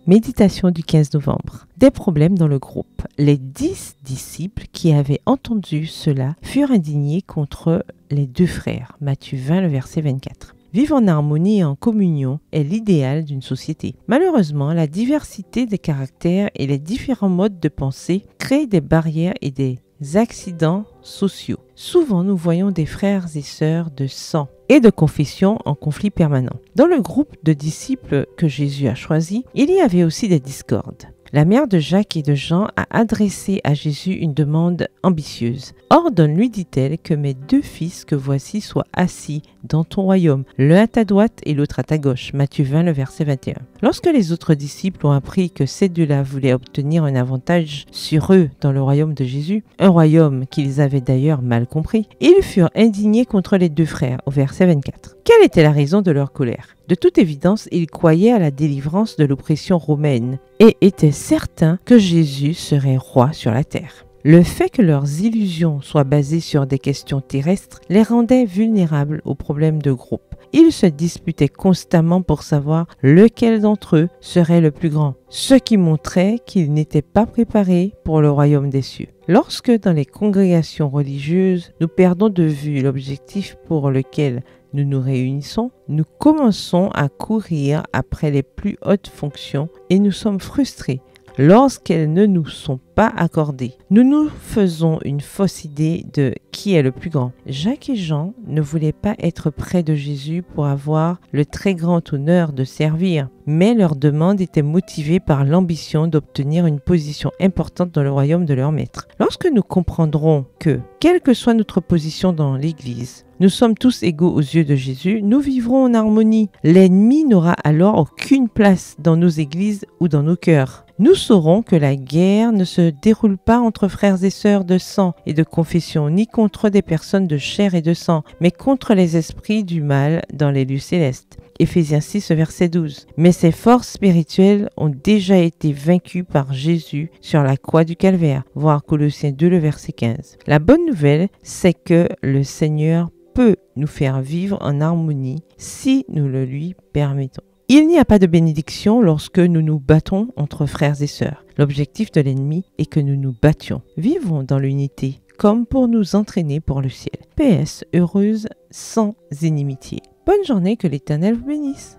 Méditation du 15 novembre. Des problèmes dans le groupe. Les 10 disciples qui avaient entendu cela furent indignés contre les deux frères. Matthieu 20, le verset 24. Vivre en harmonie et en communion est l'idéal d'une société. Malheureusement, la diversité des caractères et les différents modes de pensée créent des barrières et des accidents sociaux. Souvent, nous voyons des frères et sœurs de sang et de confession en conflit permanent. Dans le groupe de disciples que Jésus a choisi, il y avait aussi des discordes. La mère de Jacques et de Jean a adressé à Jésus une demande ambitieuse. « Ordonne-lui, dit-elle, que mes deux fils que voici soient assis dans ton royaume, l'un à ta droite et l'autre à ta gauche. » Matthieu 20, le verset 21. Lorsque les autres disciples ont appris que ces deux-là voulaient obtenir un avantage sur eux dans le royaume de Jésus, un royaume qu'ils avaient d'ailleurs mal compris, ils furent indignés contre les deux frères, au verset 24. Quelle était la raison de leur colère ? De toute évidence, ils croyaient à la délivrance de l'oppression romaine et étaient certains que Jésus serait roi sur la terre. Le fait que leurs illusions soient basées sur des questions terrestres les rendait vulnérables aux problèmes de groupe. Ils se disputaient constamment pour savoir lequel d'entre eux serait le plus grand, ce qui montrait qu'ils n'étaient pas préparés pour le royaume des cieux. Lorsque dans les congrégations religieuses, nous perdons de vue l'objectif pour lequel nous nous réunissons, nous commençons à courir après les plus hautes fonctions et nous sommes frustrés lorsqu'elles ne nous sont pas accordées. Nous nous faisons une fausse idée de qui est le plus grand. Jacques et Jean ne voulaient pas être près de Jésus pour avoir le très grand honneur de servir, mais leur demande était motivée par l'ambition d'obtenir une position importante dans le royaume de leur maître. Lorsque nous comprendrons que, quelle que soit notre position dans l'Église, nous sommes tous égaux aux yeux de Jésus, nous vivrons en harmonie. L'ennemi n'aura alors aucune place dans nos églises ou dans nos cœurs. Nous saurons que la guerre ne se déroule pas entre frères et sœurs de sang et de confession, ni contre des personnes de chair et de sang, mais contre les esprits du mal dans les lieux célestes. Éphésiens 6, verset 12. Mais ces forces spirituelles ont déjà été vaincues par Jésus sur la croix du Calvaire, voir Colossiens 2, le verset 15. La bonne nouvelle, c'est que le Seigneur peut nous faire vivre en harmonie si nous le lui permettons. Il n'y a pas de bénédiction lorsque nous nous battons entre frères et sœurs. L'objectif de l'ennemi est que nous nous battions. Vivons dans l'unité, comme pour nous entraîner pour le ciel. PS, heureuse sans inimitié. Bonne journée, que l'Éternel vous bénisse.